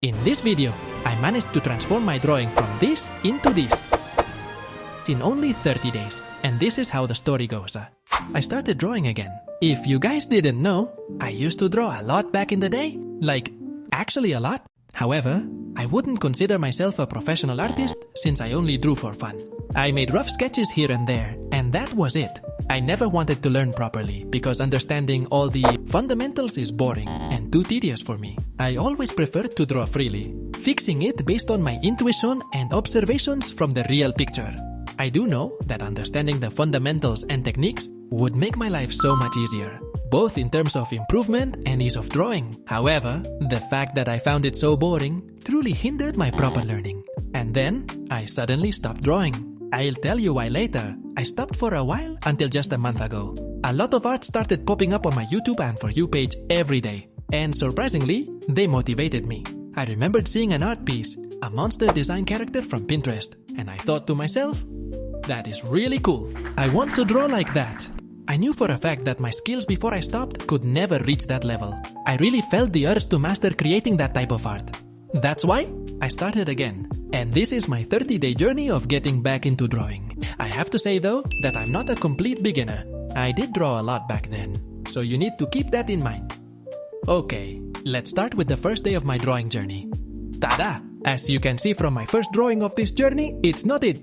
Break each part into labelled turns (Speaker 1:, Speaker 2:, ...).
Speaker 1: In this video, I managed to transform my drawing from this into this in only 30 days, and this is how the story goes. I started drawing again. If you guys didn't know, I used to draw a lot back in the day, like actually a lot. However, I wouldn't consider myself a professional artist since I only drew for fun. I made rough sketches here and there, and that was it. I never wanted to learn properly because understanding all the fundamentals is boring and too tedious for me. I always preferred to draw freely, fixing it based on my intuition and observations from the real picture. I do know that understanding the fundamentals and techniques would make my life so much easier, both in terms of improvement and ease of drawing. However, the fact that I found it so boring truly hindered my proper learning. And then, I suddenly stopped drawing. I'll tell you why later. I stopped for a while until just a month ago. A lot of art started popping up on my YouTube and For You page every day. And surprisingly, they motivated me. I remembered seeing an art piece, a monster design character from Pinterest, and I thought to myself, that is really cool. I want to draw like that. I knew for a fact that my skills before I stopped could never reach that level. I really felt the urge to master creating that type of art. That's why I started again. And this is my 30-day journey of getting back into drawing. I have to say though that I'm not a complete beginner. I did draw a lot back then, so you need to keep that in mind. Okay, let's start with the first day of my drawing journey. Tada! As you can see from my first drawing of this journey, it's not it.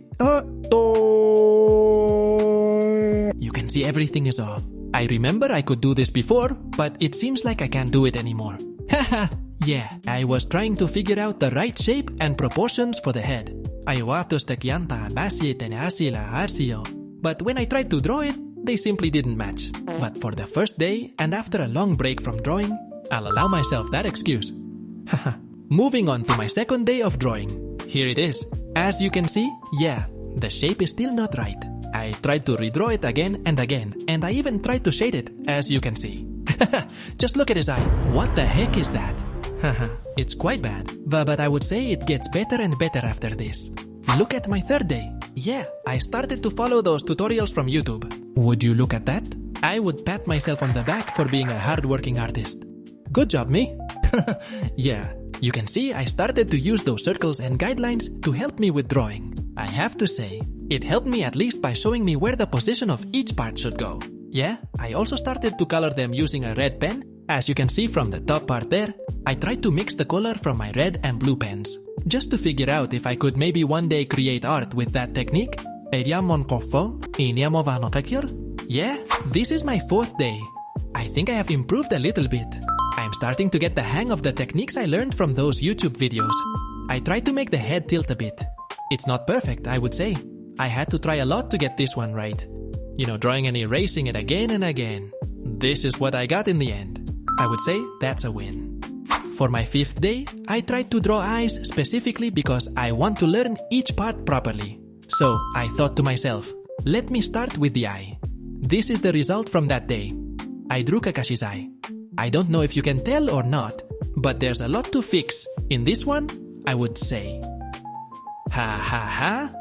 Speaker 1: You can see everything is off. I remember I could do this before, but it seems like I can't do it anymore. Haha! Yeah, I was trying to figure out the right shape and proportions for the head. But when I tried to draw it, they simply didn't match. But for the first day, and after a long break from drawing, I'll allow myself that excuse. Haha. Moving on to my second day of drawing. Here it is. As you can see, yeah, the shape is still not right. I tried to redraw it again, and I even tried to shade it, as you can see. Just look at his eye. What the heck is that? It's quite bad, but I would say it gets better and better after this. Look at my third day. Yeah, I started to follow those tutorials from YouTube. Would you look at that? I would pat myself on the back for being a hardworking artist. Good job, me. Yeah, you can see I started to use those circles and guidelines to help me with drawing. I have to say, it helped me at least by showing me where the position of each part should go. Yeah, I also started to color them using a red pen. As you can see from the top part there, I tried to mix the color from my red and blue pens, just to figure out if I could maybe one day create art with that technique. Yeah, this is my fourth day. I think I have improved a little bit. I'm starting to get the hang of the techniques I learned from those YouTube videos. I tried to make the head tilt a bit. It's not perfect, I would say. I had to try a lot to get this one right. You know, drawing and erasing it again and again. This is what I got in the end. I would say that's a win. For my fifth day, I tried to draw eyes specifically because I want to learn each part properly. So I thought to myself, let me start with the eye. This is the result from that day. I drew Kakashi's eye. I don't know if you can tell or not, but there's a lot to fix. In this one, I would say. Ha ha ha.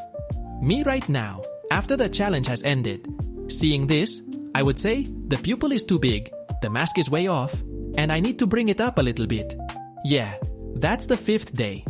Speaker 1: Me right now, after the challenge has ended, seeing this, I would say the pupil is too big, the mask is way off, and I need to bring it up a little bit. Yeah, that's the fifth day.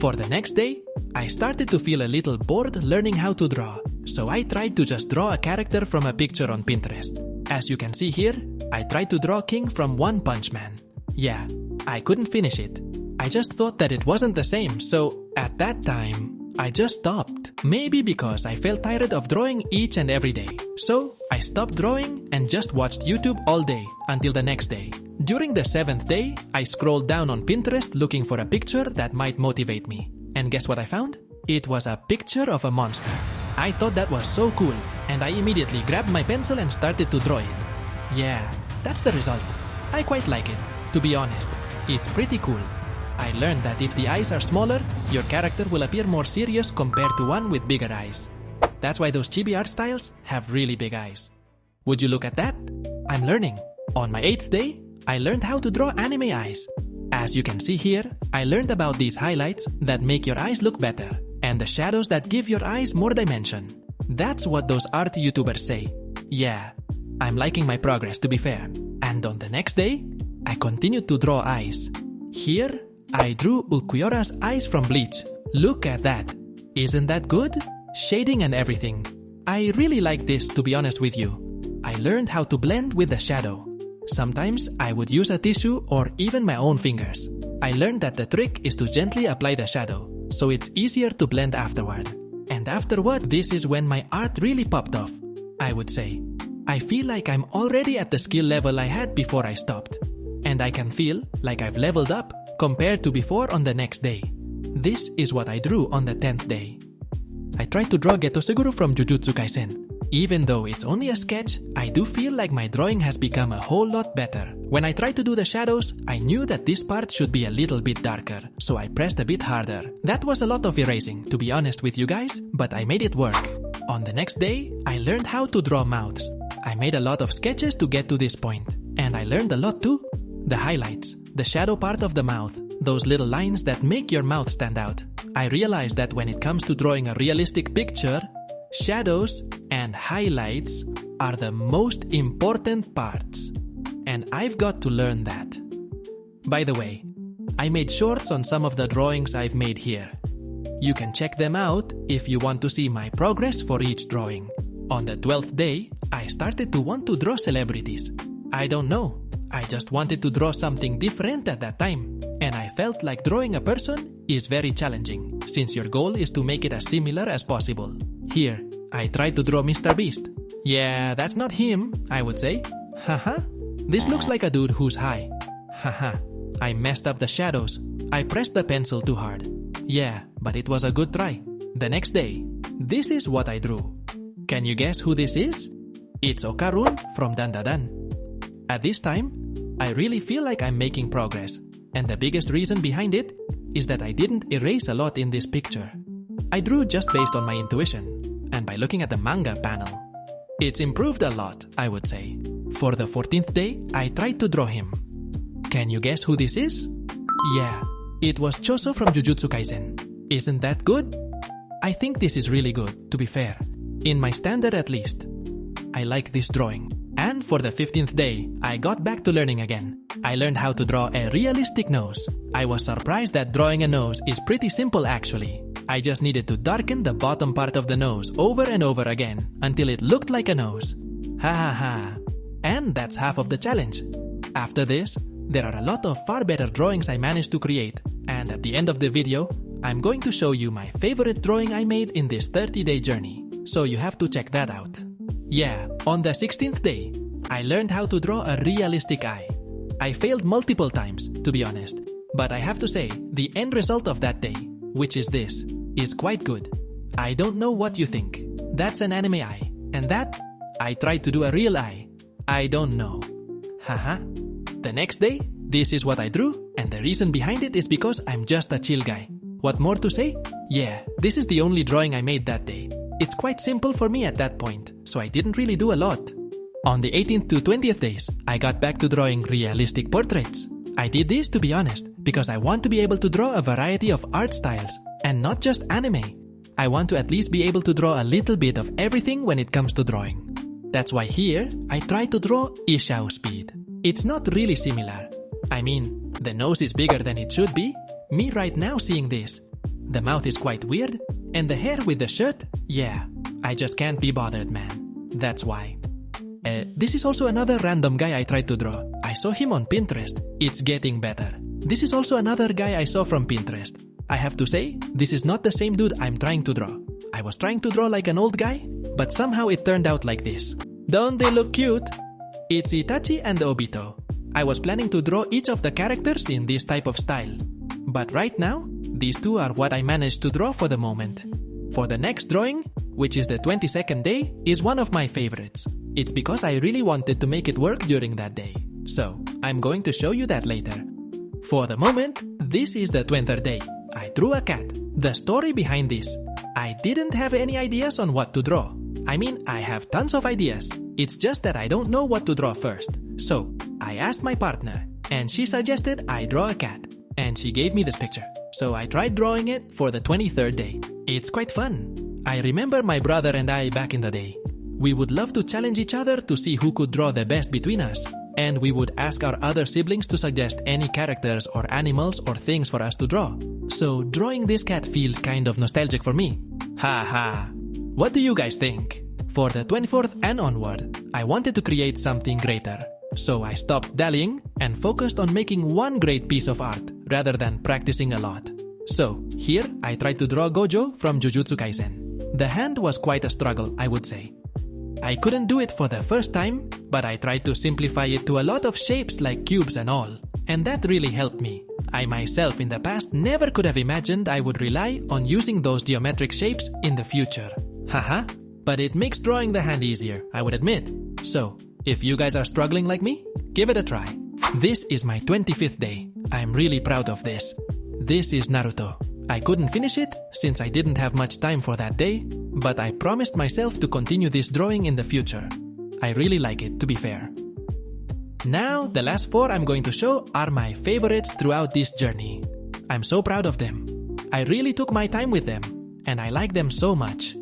Speaker 1: For the next day, I started to feel a little bored learning how to draw, so I tried to just draw a character from a picture on Pinterest. As you can see here, I tried to draw King from One Punch Man. Yeah, I couldn't finish it. I just thought that it wasn't the same, so at that time, I just stopped. Maybe because I felt tired of drawing each and every day. So I stopped drawing and just watched YouTube all day until the next day. During the seventh day, I scrolled down on Pinterest looking for a picture that might motivate me. And guess what I found? It was a picture of a monster. I thought that was so cool, and I immediately grabbed my pencil and started to draw it. Yeah, that's the result. I quite like it, to be honest. It's pretty cool. I learned that if the eyes are smaller, your character will appear more serious compared to one with bigger eyes. That's why those chibi art styles have really big eyes. Would you look at that? I'm learning. On my 8th day, I learned how to draw anime eyes. As you can see here, I learned about these highlights that make your eyes look better, and the shadows that give your eyes more dimension. That's what those art YouTubers say. Yeah, I'm liking my progress, to be fair. And on the next day, I continued to draw eyes. Here, I drew Ulquiorra's eyes from Bleach. Look at that. Isn't that good? Shading and everything. I really like this, to be honest with you. I learned how to blend with the shadow. Sometimes I would use a tissue or even my own fingers. I learned that the trick is to gently apply the shadow, so it's easier to blend afterward. And afterward, this is when my art really popped off, I would say. I feel like I'm already at the skill level I had before I stopped. And I can feel like I've leveled up compared to before on the next day. This is what I drew on the 10th day. I tried to draw Geto Seguro from Jujutsu Kaisen. Even though it's only a sketch, I do feel like my drawing has become a whole lot better. When I tried to do the shadows, I knew that this part should be a little bit darker, so I pressed a bit harder. That was a lot of erasing, to be honest with you guys, but I made it work. On the next day, I learned how to draw mouths. I made a lot of sketches to get to this point, and I learned a lot too. The highlights, the shadow part of the mouth, those little lines that make your mouth stand out. I realized that when it comes to drawing a realistic picture, shadows and highlights are the most important parts. And I've got to learn that. By the way, I made shorts on some of the drawings I've made here. You can check them out if you want to see my progress for each drawing. On the 12th day, I started to want to draw celebrities. I don't know, I just wanted to draw something different at that time. And I felt like drawing a person is very challenging, since your goal is to make it as similar as possible. Here, I tried to draw Mr. Beast. Yeah, that's not him, I would say. Haha, this looks like a dude who's high. Haha, I messed up the shadows. I pressed the pencil too hard. Yeah, but it was a good try. The next day, this is what I drew. Can you guess who this is? It's Okarun from Dandadan. At this time, I really feel like I'm making progress. And the biggest reason behind it is that I didn't erase a lot in this picture. I drew just based on my intuition, and by looking at the manga panel. It's improved a lot, I would say. For the 14th day, I tried to draw him. Can you guess who this is? Yeah, it was Choso from Jujutsu Kaisen. Isn't that good? I think this is really good, to be fair. In my standard at least. I like this drawing. And for the 15th day, I got back to learning again. I learned how to draw a realistic nose. I was surprised that drawing a nose is pretty simple actually. I just needed to darken the bottom part of the nose over and over again until it looked like a nose. Ha ha ha. And that's half of the challenge. After this, there are a lot of far better drawings I managed to create. And at the end of the video, I'm going to show you my favorite drawing I made in this 30-day journey. So you have to check that out. Yeah, on the 16th day, I learned how to draw a realistic eye. I failed multiple times, to be honest. But I have to say, the end result of that day, which is this, is quite good. I don't know what you think. That's an anime eye. And that, I tried to do a real eye. I don't know. Haha. The next day, this is what I drew, and the reason behind it is because I'm just a chill guy. What more to say? Yeah, this is the only drawing I made that day. It's quite simple for me at that point, so I didn't really do a lot. On the 18th to 20th days, I got back to drawing realistic portraits. I did this, to be honest, because I want to be able to draw a variety of art styles, and not just anime. I want to at least be able to draw a little bit of everything when it comes to drawing. That's why here, I try to draw Ishao speed. It's not really similar. I mean, the nose is bigger than it should be. Me right now seeing this. The mouth is quite weird, and the hair with the shirt, yeah, I just can't be bothered, man. That's why. This is also another random guy I tried to draw. I saw him on Pinterest. It's getting better. This is also another guy I saw from Pinterest. I have to say, this is not the same dude I'm trying to draw. I was trying to draw like an old guy, but somehow it turned out like this. Don't they look cute? It's Itachi and Obito. I was planning to draw each of the characters in this type of style. But right now, these two are what I managed to draw for the moment. For the next drawing, which is the 22nd day, is one of my favorites. It's because I really wanted to make it work during that day. So, I'm going to show you that later. For the moment, this is the 20th day. I drew a cat. The story behind this. I didn't have any ideas on what to draw. I mean, I have tons of ideas. It's just that I don't know what to draw first. So, I asked my partner, and she suggested I draw a cat. And she gave me this picture. So I tried drawing it for the 23rd day. It's quite fun. I remember my brother and I back in the day. We would love to challenge each other to see who could draw the best between us. and we would ask our other siblings to suggest any characters or animals or things for us to draw. So drawing this cat feels kind of nostalgic for me. Haha. What do you guys think? For the 24th and onward, I wanted to create something greater. So I stopped dallying and focused on making one great piece of art rather than practicing a lot. So here I tried to draw Gojo from Jujutsu Kaisen. The hand was quite a struggle, I would say. I couldn't do it for the first time, but I tried to simplify it to a lot of shapes like cubes and all. And that really helped me. I myself in the past never could have imagined I would rely on using those geometric shapes in the future. Haha, but it makes drawing the hand easier, I would admit. So, if you guys are struggling like me, give it a try. This is my 25th day. I'm really proud of this. This is Naruto. I couldn't finish it since I didn't have much time for that day, but I promised myself to continue this drawing in the future. I really like it, to be fair. Now, the last 4 I'm going to show are my favorites throughout this journey. I'm so proud of them. I really took my time with them, and I like them so much.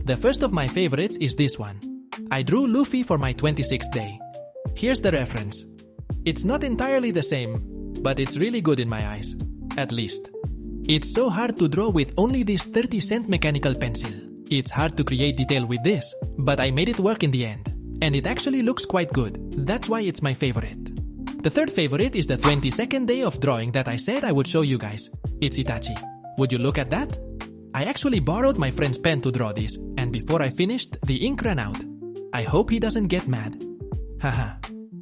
Speaker 1: The first of my favorites is this one. I drew Luffy for my 26th day. Here's the reference. It's not entirely the same, but it's really good in my eyes. At least. It's so hard to draw with only this 30-cent mechanical pencil. It's hard to create detail with this, but I made it work in the end. And it actually looks quite good. That's why it's my favorite. The third favorite is the 22nd day of drawing that I said I would show you guys. It's Itachi. Would you look at that? I actually borrowed my friend's pen to draw this, and before I finished, the ink ran out. I hope he doesn't get mad. Haha.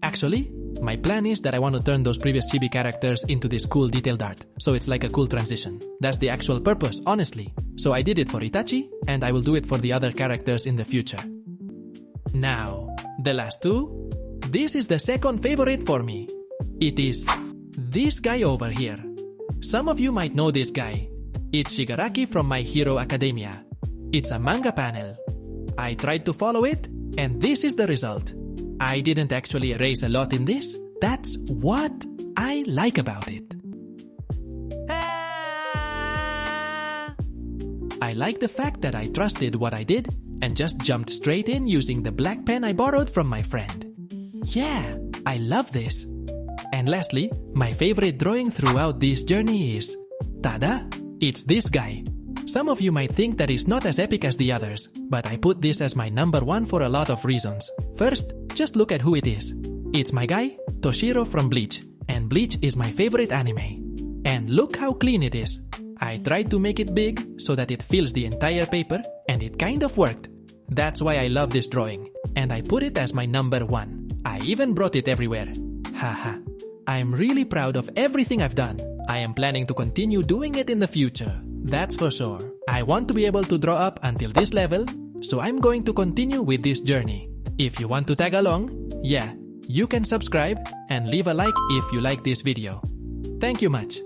Speaker 1: Actually, my plan is that I want to turn those previous chibi characters into this cool detailed art, so it's like a cool transition. That's the actual purpose, honestly. So I did it for Itachi, and I will do it for the other characters in the future. Now, the last 2. This is the second favorite for me. It is this guy over here. Some of you might know this guy. It's Shigaraki from My Hero Academia. It's a manga panel. I tried to follow it, and this is the result. I didn't actually erase a lot in this. That's what I like about it. I like the fact that I trusted what I did and just jumped straight in using the black pen I borrowed from my friend. Yeah, I love this. And lastly, my favorite drawing throughout this journey is tada! It's this guy. Some of you might think that it's not as epic as the others, but I put this as my number 1 for a lot of reasons. First, just look at who it is. It's my guy, Toshiro from Bleach, and Bleach is my favorite anime. And look how clean it is. I tried to make it big so that it fills the entire paper, and it kind of worked. That's why I love this drawing, and I put it as my number 1. I even brought it everywhere. Haha. I'm really proud of everything I've done. I am planning to continue doing it in the future. That's for sure. I want to be able to draw up until this level, so I'm going to continue with this journey. If you want to tag along, yeah, you can subscribe and leave a like if you like this video. Thank you much.